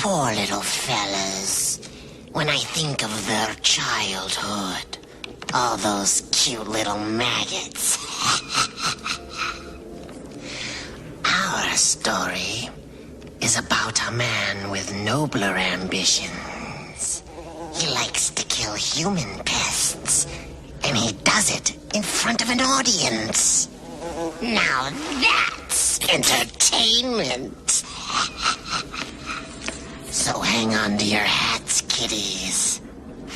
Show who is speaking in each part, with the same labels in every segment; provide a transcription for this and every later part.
Speaker 1: poor little fellas. When I think of their childhood, all those cute little maggots. Our story is about a man with nobler ambitions. He likes to kill human pests, and he does it in front of an audience. Now that's entertainment. So hang on to your hats, kiddies.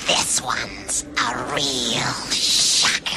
Speaker 1: This one's a real shocker.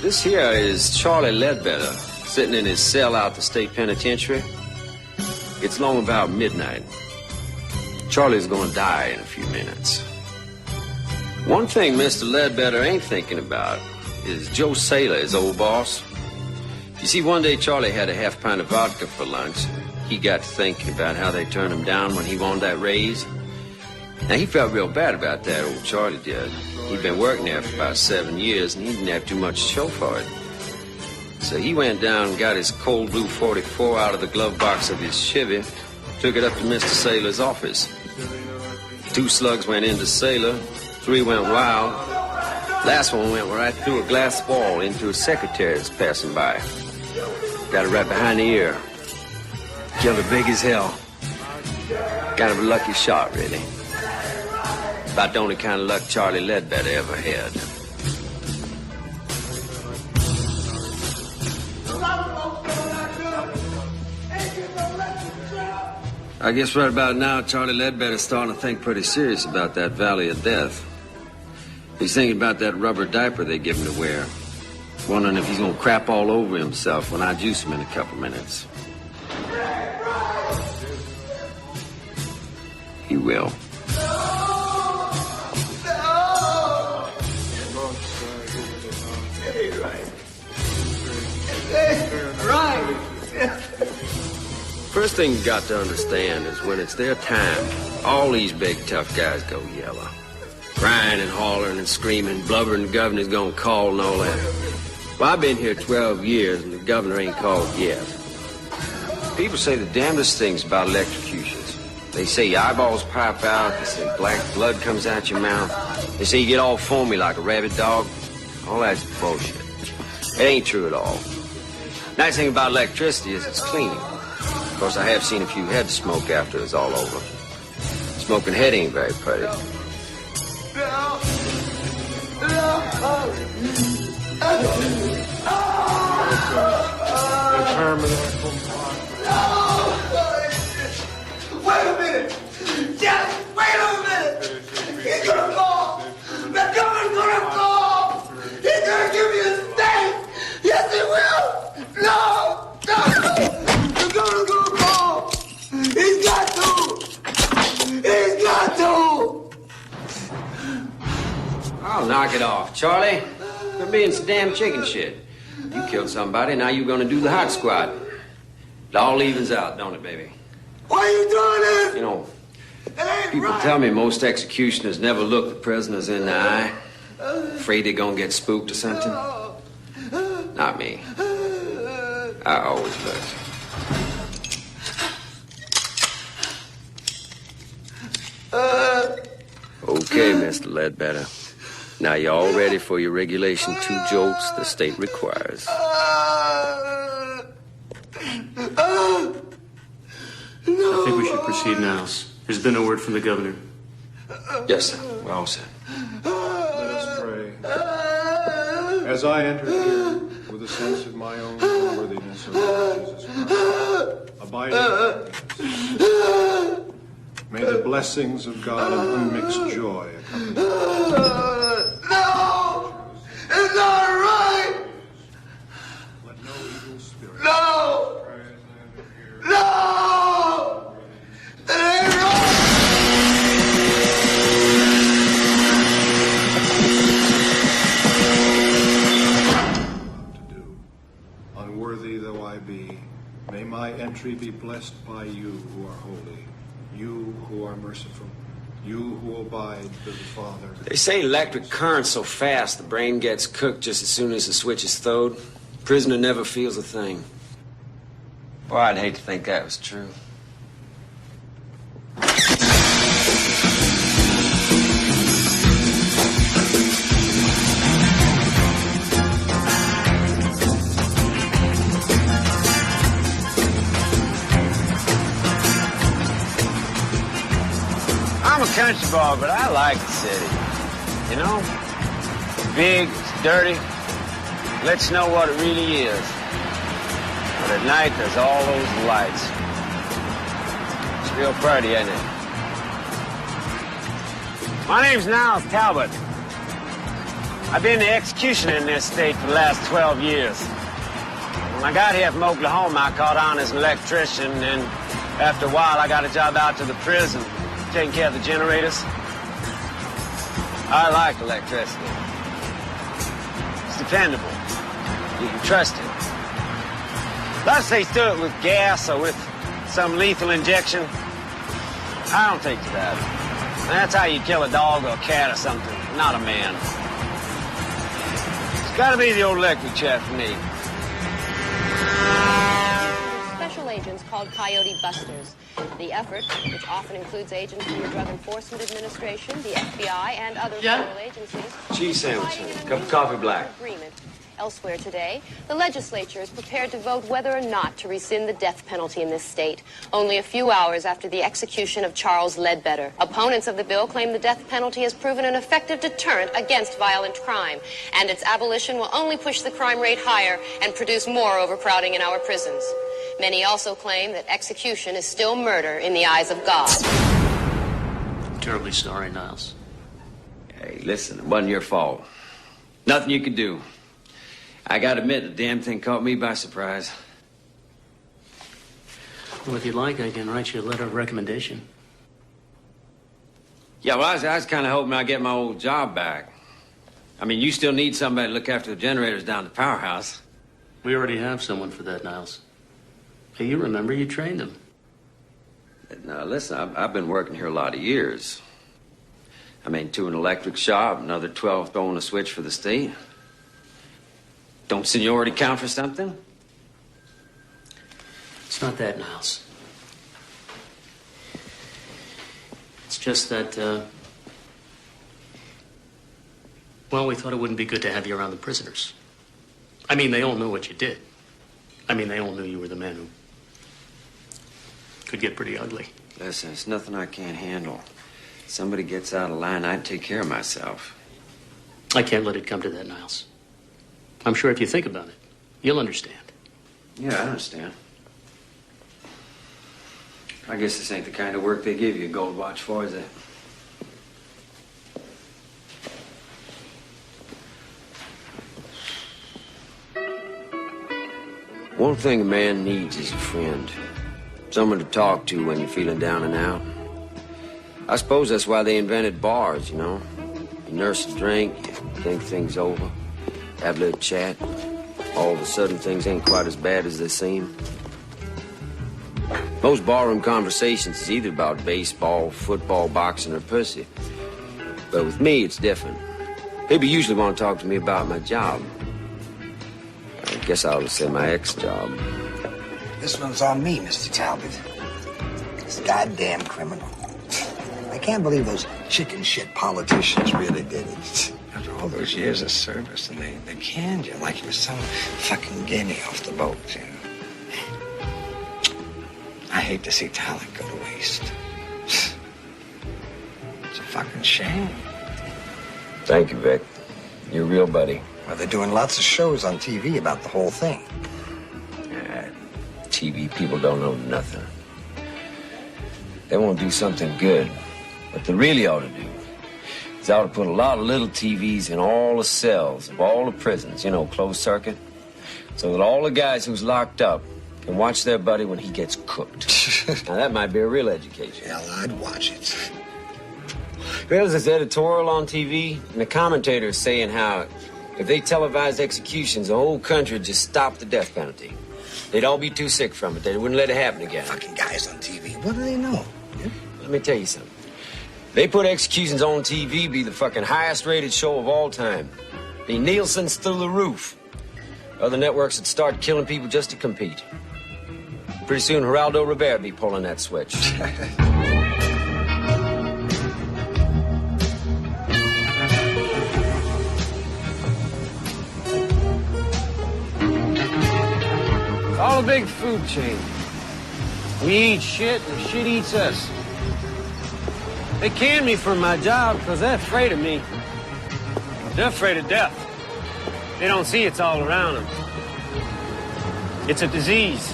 Speaker 2: This here is Charlie Ledbetter, sitting in his cell out the state penitentiary. It's long about midnight. Charlie's gonna die in a few minutes. One thing Mr. Ledbetter ain't thinking about is Joe Saylor, his old boss. You see, one day Charlie had a half pint of vodka for lunch. He got to thinking about how they turned him down when he wanted that raise. Now, he felt real bad about that, old Charlie did. He'd been working there for about 7 years, and he didn't have too much to show for it. So he went down and got his cold blue 44 out of the glove box of his Chevy, took it up to Mr. Saylor's office. 2 slugs went into Saylor, 3 went wild. Last one went right through a glass wall into a secretary that's passing by. Got it right behind the ear. Killed her big as hell. Kind of a lucky shot, really. About the only kind of luck Charlie Ledbetter ever had. I guess right about now, Charlie Ledbetter's starting to think pretty serious about that Valley of Death. He's thinking about that rubber diaper they give him to wear. Wondering if he's gonna crap all over himself when I juice him in a couple minutes. He will. First thing you got to understand is when it's their time, all these big tough guys go yellow. Crying and hollering and screaming, blubbering the governor's gonna call and all that. Well, I've been here 12 years and the governor ain't called yet. People say the damnedest things about electrocutions. They say your eyeballs pop out, they say black blood comes out your mouth. They say you get all foamy like a rabid dog. All that's bullshit. It ain't true at all. Nice thing about electricity is it's clean. Of course, I have seen a few heads smoke after it's all over. Smoking head ain't very pretty.
Speaker 3: Wait a minute! Just wait a minute! He's gonna call! The governor's gonna call! He's gonna give me a state! Yes, he will! No! The governor's gonna call! He's got to! He's got to!
Speaker 2: I'll knock it off, Charlie. You're being some damn chicken shit. You killed somebody, now you're gonna do the hot squat. It all evens out, don't it, baby?
Speaker 3: Why are you doing this?
Speaker 2: You know,
Speaker 3: It ain't
Speaker 2: people
Speaker 3: right.
Speaker 2: tell me most executioners never look the prisoners in the eye. Afraid they're gonna get spooked or something. Not me. I always look. Okay, Mr. Ledbetter. Now you're all ready for your regulation 2 jolts the state requires.
Speaker 4: I think we should proceed now. There's been a word from the governor.
Speaker 2: Yes, sir. We're all set.
Speaker 5: Let us pray. As I enter here with a sense of my own unworthiness, O Lord Jesus Christ, abiding in darkness, may the blessings of God and unmixed joy accompany you.
Speaker 3: No! It's not right!
Speaker 5: Let no evil spirit.
Speaker 3: No! No! It ain't right!
Speaker 5: To do. Unworthy though I be, may my entry be blessed by you who are holy, you who are merciful, you who abide with the Father.
Speaker 2: They say electric current's so fast the brain gets cooked just as soon as the switch is throwed. Prisoner never feels a thing. Boy, I'd hate to think that was true. I'm a country boy, but I like the city. You know? It's big, it's dirty. Lets you know what it really is. But at night, there's all those lights. It's real pretty, ain't it? My name's Niles Talbot. I've been the executioner in this state for the last 12 years. When I got here from Oklahoma, I caught on as an electrician, and after a while, I got a job out to the prison, taking care of the generators. I like electricity. It's dependable. You can trust it. Let's say do it with gas or with some lethal injection. I don't take to that. That's how you kill a dog or a cat or something, not a man. It's gotta be the old electric chair for me.
Speaker 6: Special agents called Coyote Busters. The effort, which often includes agents from the Drug Enforcement Administration, the FBI, and other federal agencies,
Speaker 2: Cheese sandwich, cup of coffee black.
Speaker 6: Agreement. Elsewhere today, the legislature is prepared to vote whether or not to rescind the death penalty in this state, only a few hours after the execution of Charles Ledbetter. Opponents of the bill claim the death penalty has proven an effective deterrent against violent crime, and its abolition will only push the crime rate higher and produce more overcrowding in our prisons. Many also claim that execution is still murder in the eyes of God.
Speaker 4: I'm terribly sorry, Niles.
Speaker 2: Hey, listen, it wasn't your fault. Nothing you could do. I gotta admit, the damn thing caught me by surprise.
Speaker 4: Well, if you'd like, I can write you a letter of recommendation.
Speaker 2: Yeah, well, I was kind of hoping I'd get my old job back. I mean, you still need somebody to look after the generators down at the powerhouse.
Speaker 4: We already have someone for that, Niles. Hey, you remember you trained him.
Speaker 2: Now, listen, I've been working here a lot of years. I mean, 2 in an electric shop, another 12 throwing a switch for the state. Don't seniority count for something?
Speaker 4: It's not that, Niles. It's just that, well, we thought it wouldn't be good to have you around the prisoners. I mean, they all knew what you did. I mean, they all knew you were the man who could get pretty ugly.
Speaker 2: Listen, it's nothing I can't handle. If somebody gets out of line, I'd take care of myself.
Speaker 4: I can't let it come to that, Niles. I'm sure if you think about it, you'll understand.
Speaker 2: Yeah, I understand. I guess this ain't the kind of work they give you a gold watch for, is it? One thing a man needs is a friend. Someone to talk to when you're feeling down and out. I suppose that's why they invented bars, you know. You nurse a drink, you think things over, have a little chat. All of a sudden, things ain't quite as bad as they seem. Most barroom conversations is either about baseball, football, boxing, or pussy. But with me, it's different. People usually want to talk to me about my job. I guess I ought to say my ex-job.
Speaker 7: This one's on me, Mr. Talbot. This goddamn criminal. I can't believe those chicken shit politicians really did it.
Speaker 8: After all those years of service, and they canned you like you were some fucking guinea off the boat, you know. I hate to see talent go to waste. It's a fucking shame.
Speaker 2: Thank you, Vic. You're a real buddy.
Speaker 7: Well, they're doing lots of shows on TV about the whole thing.
Speaker 2: TV people don't know nothing. They want to do something good. What they really ought to do is they ought to put a lot of little TVs in all the cells of all the prisons, you know, closed circuit, so that all the guys who's locked up can watch their buddy when he gets cooked. Now, that might be a real education.
Speaker 7: Hell, I'd watch it.
Speaker 2: There's this editorial on TV, and the commentator's saying how if they televised executions, the whole country would just stop the death penalty. They'd all be too sick from it. They wouldn't let it happen again.
Speaker 7: Fucking guys on TV. What do they know? Yeah?
Speaker 2: Let me tell you something. They put executions on TV, be the fucking highest rated show of all time. Be Nielsen's through the roof. Other networks would start killing people just to compete. Pretty soon, Geraldo Rivera would be pulling that switch. All a big food chain. We eat shit and shit eats us. They canned me from my job because they're afraid of me. They're afraid of death. They don't see it's all around them. It's a disease.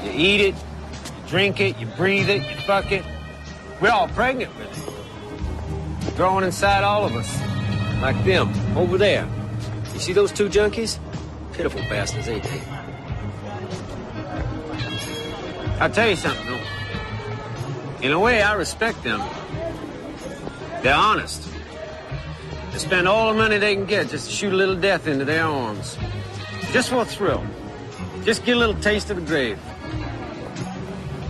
Speaker 2: You eat it, you drink it, you breathe it, you fuck it. We're all pregnant with it. Growing inside all of us. Like them, over there. You see those two junkies? Pitiful bastards, ain't they? I'll tell you something, though. In a way, I respect them. They're honest. They spend all the money they can get just to shoot a little death into their arms. Just for a thrill. Just get a little taste of the grave.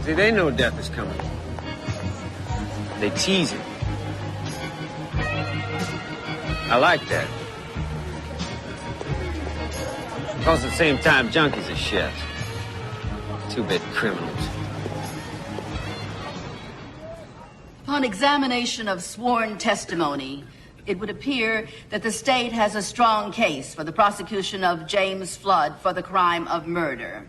Speaker 2: See, they know death is coming. They tease it. I like that. Because at the same time, junkies are shit. Two-bit criminals.
Speaker 9: Upon examination of sworn testimony, it would appear that the state has a strong case for the prosecution of James Flood for the crime of murder.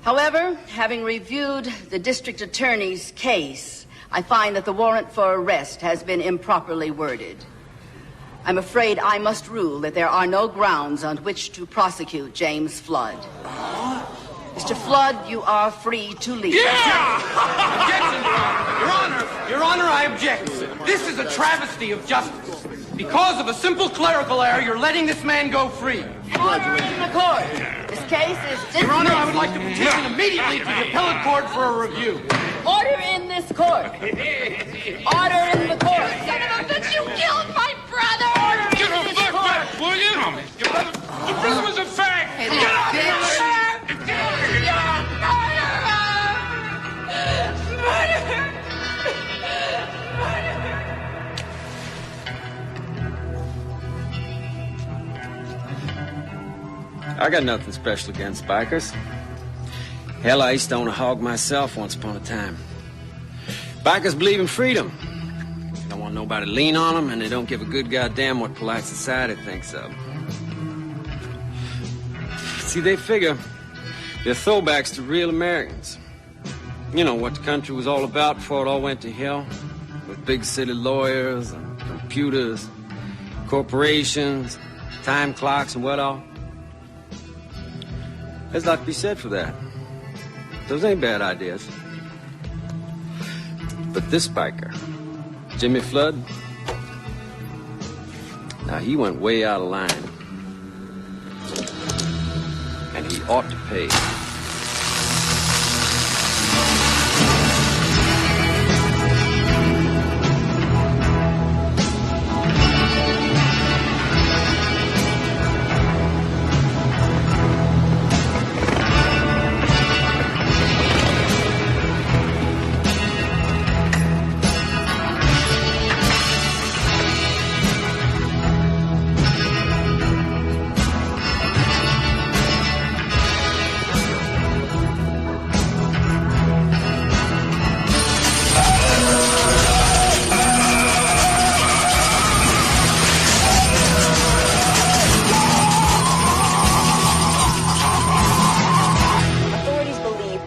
Speaker 9: However, having reviewed the district attorney's case, I find that the warrant for arrest has been improperly worded. I'm afraid I must rule that there are no grounds on which to prosecute James Flood. Mr. Flood, you are free to leave.
Speaker 10: Yeah! Objection! Your Honor, I object. This is a travesty of justice. Because of a simple clerical error, you're letting this man go free.
Speaker 9: Order in the court. This case is dismissed.
Speaker 10: Your Honor, I would like to petition immediately to the appellate court for a review.
Speaker 9: Order in this court. Order in the court. Son of a bitch, you killed my brother! Order
Speaker 10: Get
Speaker 9: in
Speaker 10: the
Speaker 9: this
Speaker 10: fuck
Speaker 9: court.
Speaker 10: back, will you? The prison was a fag!
Speaker 9: Hey,
Speaker 10: Get out of here!
Speaker 2: I got nothing special against bikers. Hell, I used to own a hog myself once upon a time. Bikers believe in freedom. They don't want nobody to lean on them, and they don't give a good goddamn what polite society thinks of. See, they figure they're throwbacks to real Americans. You know what the country was all about before it all went to hell? With big city lawyers and computers, corporations, time clocks and what all. There's a lot to be said for that. Those ain't bad ideas. But this biker, Jimmy Flood, now he went way out of line. And he ought to pay.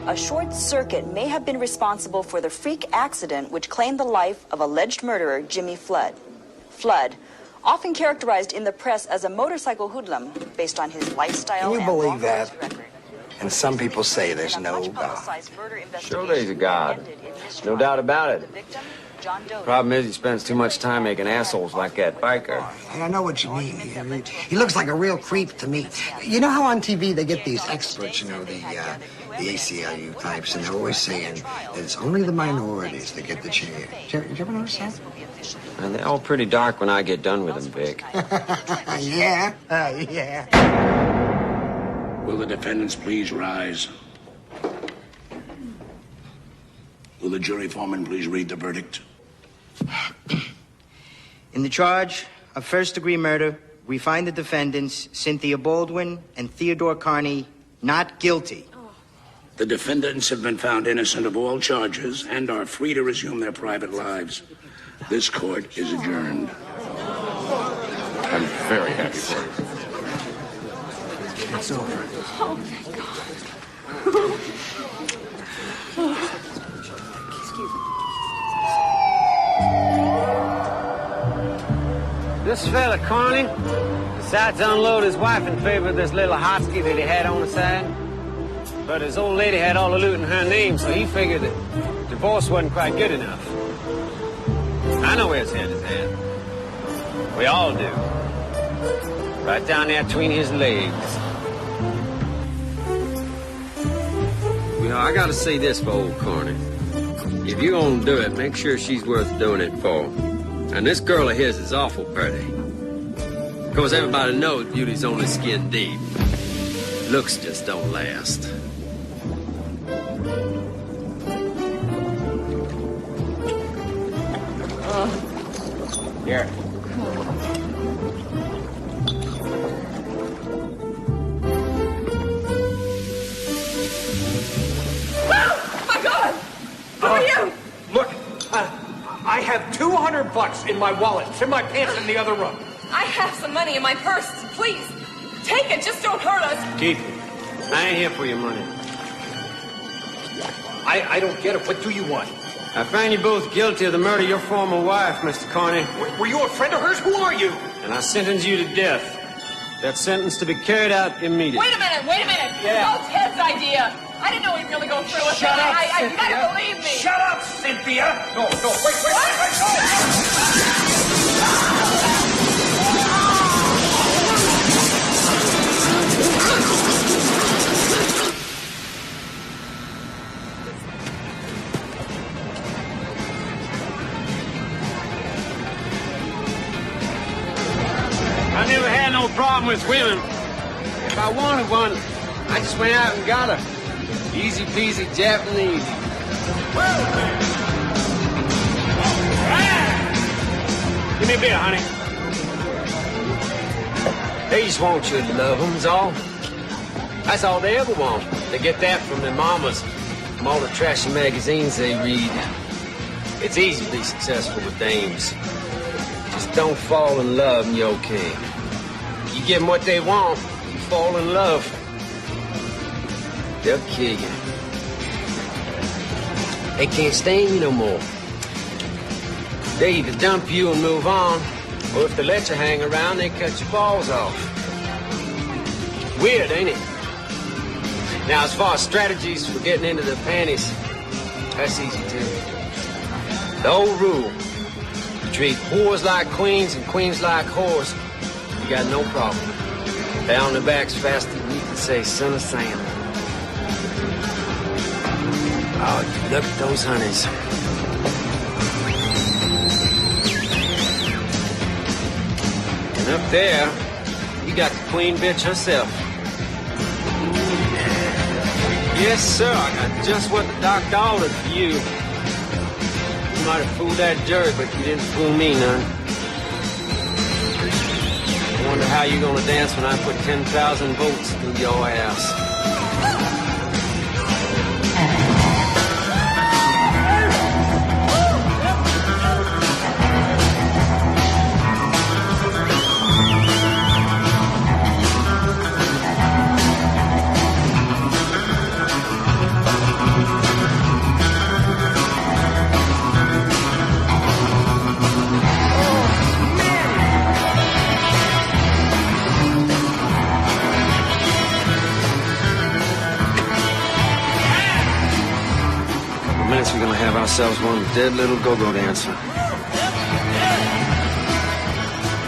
Speaker 11: a short circuit may have been responsible for the freak accident which claimed the life of alleged murderer Jimmy Flood. Flood, often characterized in the press as a motorcycle hoodlum based on his lifestyle.
Speaker 8: Can you believe that? And some people say there's no God.
Speaker 2: Sure there's a God. No doubt about it. Problem is he spends too much time making assholes like that biker.
Speaker 8: And I know what you mean. He looks like a real creep to me. You know how on TV they get these experts, you know, the ACLU types, and they're always saying that it's only the minorities that get the chance. Did you ever notice that?
Speaker 2: And they're all pretty dark when I get done with them, Vic.
Speaker 8: Yeah.
Speaker 12: Will the defendants please rise? Will the jury foreman please read the verdict?
Speaker 13: In the charge of first-degree murder, we find the defendants, Cynthia Baldwin and Theodore Carney, not guilty.
Speaker 12: The defendants have been found innocent of all charges and are free to resume their private lives. This court is adjourned.
Speaker 5: I'm very happy for you.
Speaker 8: It's over.
Speaker 14: Oh, thank God.
Speaker 15: This fella, Carney, decides to unload his wife in favor of this little hotski that he had on the side. But his old lady had all the loot in her name, so he figured that divorce wasn't quite good enough. I know where his head is at. We all do. Right down there between his legs.
Speaker 2: You know, I gotta say this for old Carney. If you're gonna do it, make sure she's worth doing it for. And this girl of his is awful pretty. Of course, everybody knows beauty's only skin deep. Looks just don't last.
Speaker 15: Here.
Speaker 14: My God! Who are you?
Speaker 10: Look, I have $200 in my wallet. It's in my pants in the other room.
Speaker 14: I have some money in my purse. Please, take it. Just don't hurt us.
Speaker 15: Keith, I ain't here for your money.
Speaker 10: I don't get it. What do you want?
Speaker 15: I find you both guilty of the murder of your former wife, Mr. Carney.
Speaker 10: Were you a friend of hers? Who are you?
Speaker 15: And I sentence you to death. That sentence to be carried out immediately.
Speaker 14: Wait a minute.
Speaker 15: Yeah.
Speaker 14: It was Ted's idea. I didn't know he'd really go through with it.
Speaker 10: Shut up,
Speaker 14: I
Speaker 10: Cynthia.
Speaker 14: better believe me.
Speaker 10: Shut up, Cynthia. No, wait, no.
Speaker 15: I never had no problem with women. If I wanted one, I just went out and got her. Easy peasy Japanese. Give me a beer, honey.
Speaker 2: They just want you to love them's all. That's all they ever want. They get that from their mamas, from all the trashy magazines they read. It's easy to be successful with dames. Just don't fall in love and you're okay. You give them what they want, you fall in love. They'll kill you. They can't stand you no more. They either dump you and move on, or if they let you hang around, they cut your balls off. Weird, ain't it? Now, as far as strategies for getting into the panties, that's easy too. The old rule, you treat whores like queens and queens like whores, you got no problem. They're on their backs faster than you can say son of Sam. Oh, look at those honeys. And up there, you got the queen bitch herself. Yes, sir, I got just what the doctor ordered for you. You might have fooled that jury, but you didn't fool me none. I wonder how you're gonna dance when I put 10,000 volts through your ass. In minutes, we're gonna have ourselves one dead little go-go dancer.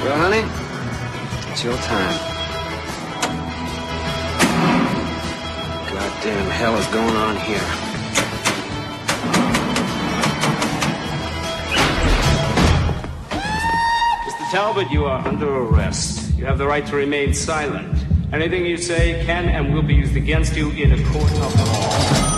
Speaker 2: Well, honey, it's your time. Goddamn hell is going on here?
Speaker 15: Mr. Talbot, you are under arrest. You have the right to remain silent. Anything you say can and will be used against you in a court of law.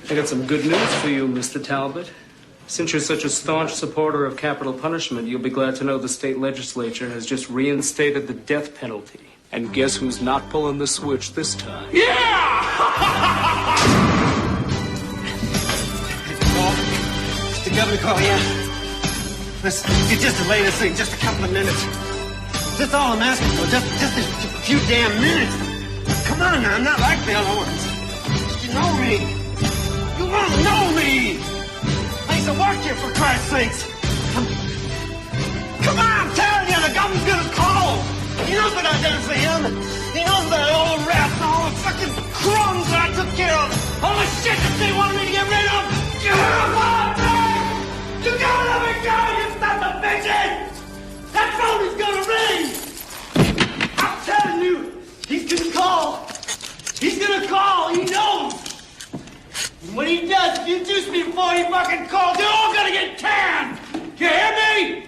Speaker 16: I got some good news for you, Mr. Talbot. Since you're such a staunch supporter of capital punishment, you'll be glad to know the state legislature has just reinstated the death penalty. And guess who's not pulling the switch this time?
Speaker 3: Yeah!
Speaker 17: The governor call, yeah? Listen, you just delay this thing just a couple of minutes. That's all I'm asking for, just a few damn minutes. Come on now, I'm not like the other ones. You know me. You won't know me! I used to work here, for Christ's sakes! Come on, I'm telling you, the governor's gonna call! He knows what I done for him! He knows that old rat and all the fucking crumbs that I took care of! All the shit that they wanted me to get rid of! Get rid of you gotta let me go, you son of a bitches! That phone is gonna ring! I'm telling you, he's gonna call! He's gonna call, he knows! When he does, if you juice me before he fucking calls, you're all gonna get canned! You hear me?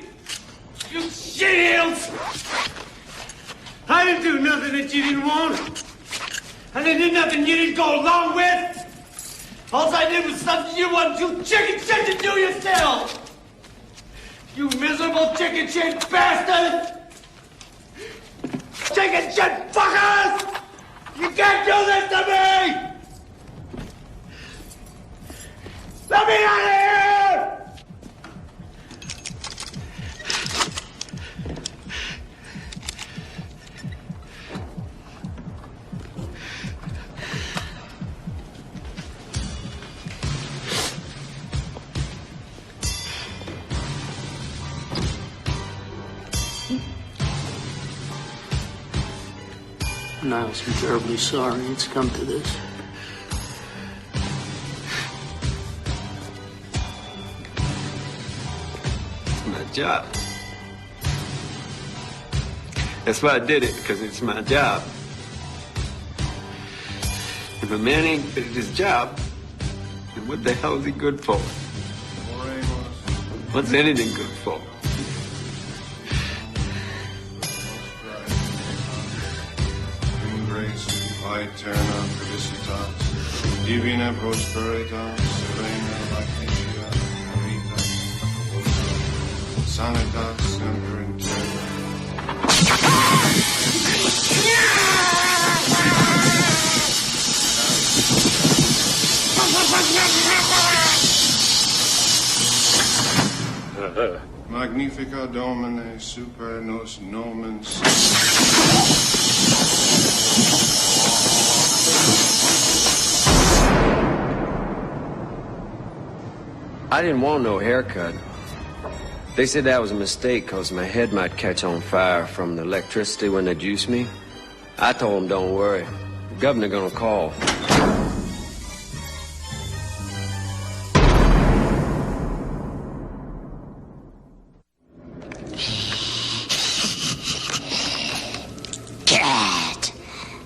Speaker 17: You shields! I didn't do nothing that you didn't want. I didn't do nothing you didn't go along with. All I did was something you wanted to chicken shit to do yourself. You miserable chicken shit bastard! Chicken shit fuckers! You can't do this to me! Let me out of here!
Speaker 4: Niles, I'm terribly sorry it's come to this.
Speaker 2: Job. That's why I did it, because it's my job. If a man ain't good at his job, then what the hell is he good for? What's anything good for?
Speaker 5: Grace, aeterna felicitas, divina prosperitas, serena lactatia, vita, sanitas semper in terra. Magnifica Domine super nos nomen.
Speaker 2: I didn't want no haircut. They said that was a mistake because my head might catch on fire from the electricity when they juice me. I told them, don't worry. The governor gonna call.
Speaker 1: God,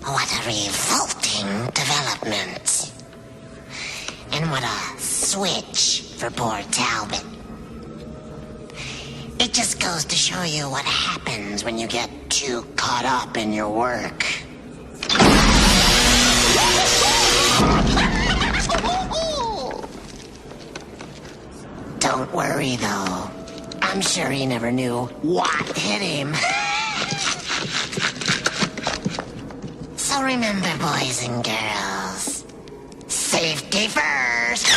Speaker 1: what a revolting development. And what a switch for poor Talbot. It just goes to show you what happens when you get too caught up in your work. Don't worry, though. I'm sure he never knew what hit him. So remember, boys and girls, safety first.